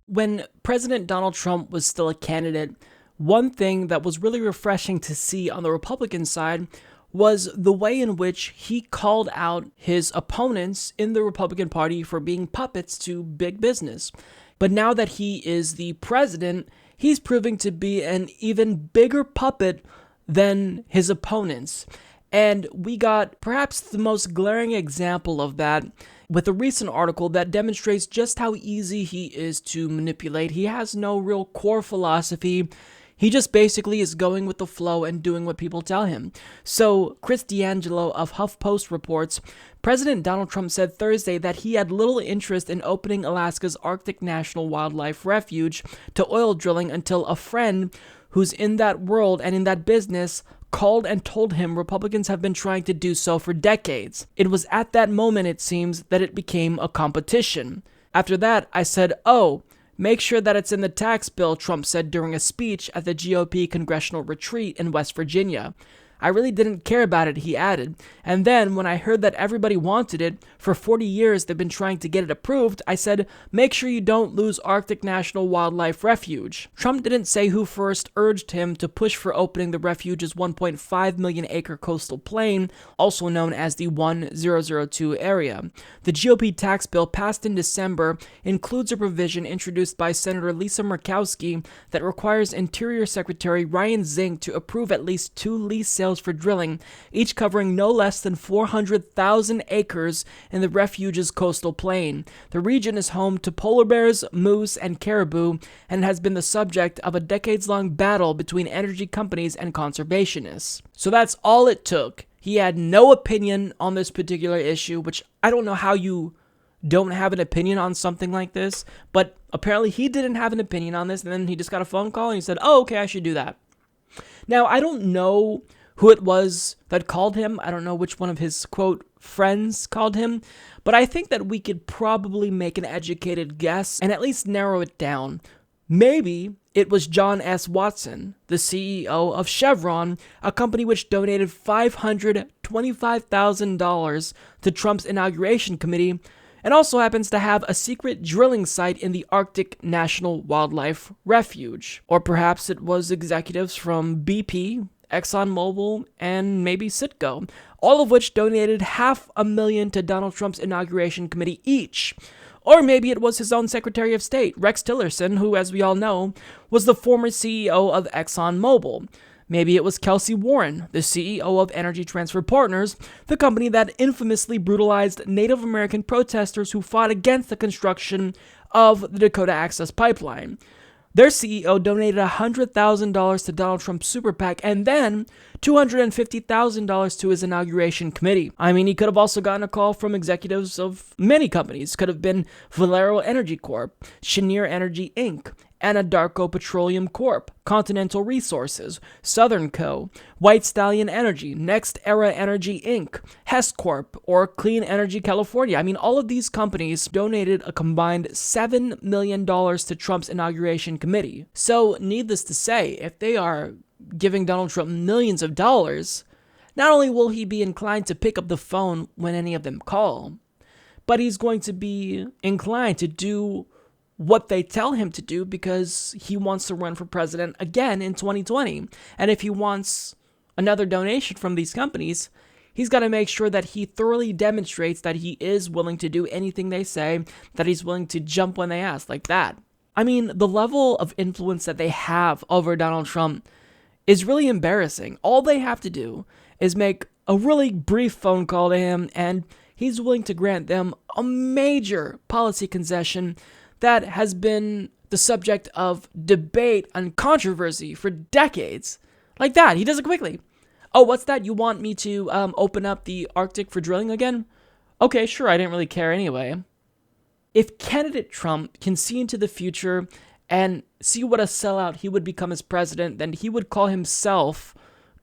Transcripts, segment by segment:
When President Donald Trump was still a candidate, one thing that was really refreshing to see on the Republican side was the way in which he called out his opponents in the Republican Party for being puppets to big business. But now that he is the president, he's proving to be an even bigger puppet than his opponents. And we got perhaps the most glaring example of that with a recent article that demonstrates just how easy he is to manipulate. He has no real core philosophy. He just basically is going with the flow and doing what people tell him. So, Chris D'Angelo of HuffPost reports, President Donald Trump said Thursday that he had little interest in opening Alaska's Arctic National Wildlife Refuge to oil drilling until a friend who's in that world and in that business called and told him Republicans have been trying to do so for decades. It was at that moment, it seems, that it became a competition. After that, I said, oh, make sure that it's in the tax bill, Trump said during a speech at the GOP congressional retreat in West Virginia. I really didn't care about it, he added. And then, when I heard that everybody wanted it, for 40 years they've been trying to get it approved, I said, make sure you don't lose Arctic National Wildlife Refuge. Trump didn't say who first urged him to push for opening the refuge's 1.5 million acre coastal plain, also known as the 1002 area. The GOP tax bill passed in December includes a provision introduced by Senator Lisa Murkowski that requires Interior Secretary Ryan Zink to approve at least 2 lease sales for drilling, each covering no less than 400,000 acres in the refuge's coastal plain. The region is home to polar bears, moose, and caribou, and has been the subject of a decades-long battle between energy companies and conservationists. So that's all it took. He had no opinion on this particular issue, which I don't know how you don't have an opinion on something like this, but apparently he didn't have an opinion on this, and then he just got a phone call and he said, oh, okay, I should do that. Now, I don't know who it was that called him. I don't know which one of his, quote, friends called him, but I think that we could probably make an educated guess and at least narrow it down. Maybe it was John S. Watson, the CEO of Chevron, a company which donated $525,000 to Trump's inauguration committee and also happens to have a secret drilling site in the Arctic National Wildlife Refuge. Or perhaps it was executives from BP, ExxonMobil, and maybe Citgo, all of which donated $500,000 to Donald Trump's inauguration committee each. Or maybe it was his own Secretary of State, Rex Tillerson, who, as we all know, was the former CEO of ExxonMobil. Maybe it was Kelsey Warren, the CEO of Energy Transfer Partners, the company that infamously brutalized Native American protesters who fought against the construction of the Dakota Access Pipeline. Their CEO donated $100,000 to Donald Trump's super PAC and then $250,000 to his inauguration committee. I mean, he could have also gotten a call from executives of many companies. Could have been Valero Energy Corp, Cheniere Energy Inc., Anadarko Petroleum Corp., Continental Resources, Southern Co., White Stallion Energy, Next Era Energy Inc., Hess Corp., or Clean Energy California. I mean, all of these companies donated a combined $7 million to Trump's inauguration committee. So, needless to say, if they are giving Donald Trump millions of dollars, not only will he be inclined to pick up the phone when any of them call, but he's going to be inclined to do what they tell him to do because he wants to run for president again in 2020. And if he wants another donation from these companies, he's got to make sure that he thoroughly demonstrates that he is willing to do anything they say, that he's willing to jump when they ask, like that. I mean, the level of influence that they have over Donald Trump is really embarrassing. All they have to do is make a really brief phone call to him, and he's willing to grant them a major policy concession that has been the subject of debate and controversy for decades. Like that, he does it quickly. Oh, what's that? You want me to open up the Arctic for drilling again? Okay, sure, I didn't really care anyway. If candidate Trump can see into the future and see what a sellout he would become as president, then he would call himself,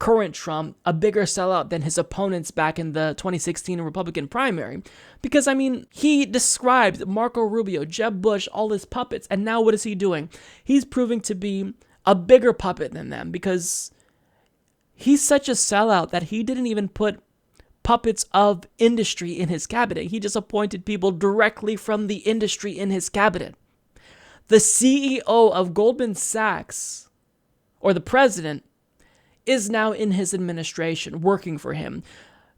current Trump, a bigger sellout than his opponents back in the 2016 Republican primary. Because, I mean, he described Marco Rubio, Jeb Bush, all his puppets, and now what is he doing? He's proving to be a bigger puppet than them because he's such a sellout that he didn't even put puppets of industry in his cabinet. He just appointed people directly from the industry in his cabinet. The CEO of Goldman Sachs, or the president, is now in his administration, working for him.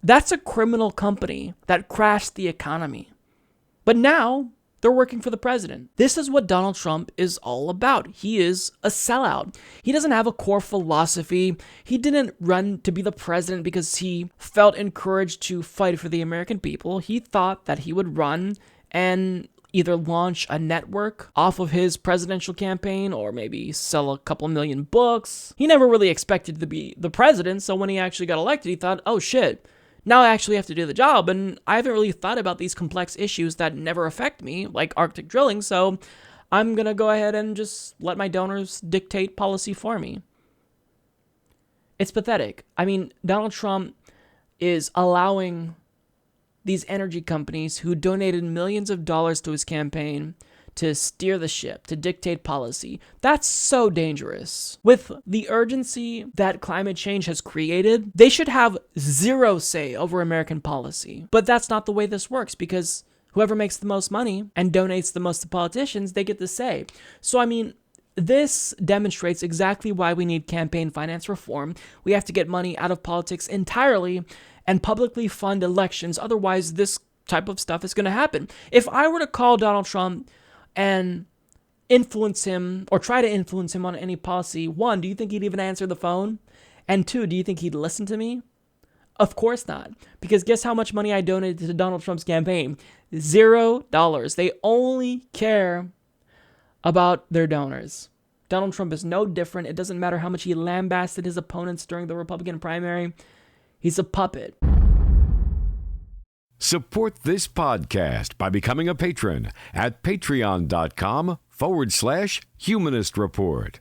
That's a criminal company that crashed the economy. But now they're working for the president. This is what Donald Trump is all about. He is a sellout. He doesn't have a core philosophy. He didn't run to be the president because he felt encouraged to fight for the American people. He thought that he would run and either launch a network off of his presidential campaign or maybe sell a couple million books. He never really expected to be the president, so when he actually got elected, he thought, oh shit, now I actually have to do the job, and I haven't really thought about these complex issues that never affect me, like Arctic drilling, so I'm gonna go ahead and just let my donors dictate policy for me. It's pathetic. I mean, Donald Trump is allowing these energy companies who donated millions of dollars to his campaign to steer the ship, to dictate policy. That's so dangerous. With the urgency that climate change has created, they should have zero say over American policy. But that's not the way this works, because whoever makes the most money and donates the most to politicians, they get the say. So, I mean, this demonstrates exactly why we need campaign finance reform. We have to get money out of politics entirely and publicly fund elections. Otherwise, this type of stuff is going to happen. If I were to call Donald Trump and influence him or try to influence him on any policy, one, do you think he'd even answer the phone? And two, do you think he'd listen to me? Of course not. Because guess how much money I donated to Donald Trump's campaign? $0. They only care about their donors. Donald Trump is no different. It doesn't matter how much he lambasted his opponents during the Republican primary. He's a puppet. Support this podcast by becoming a patron at patreon.com/Humanist Report.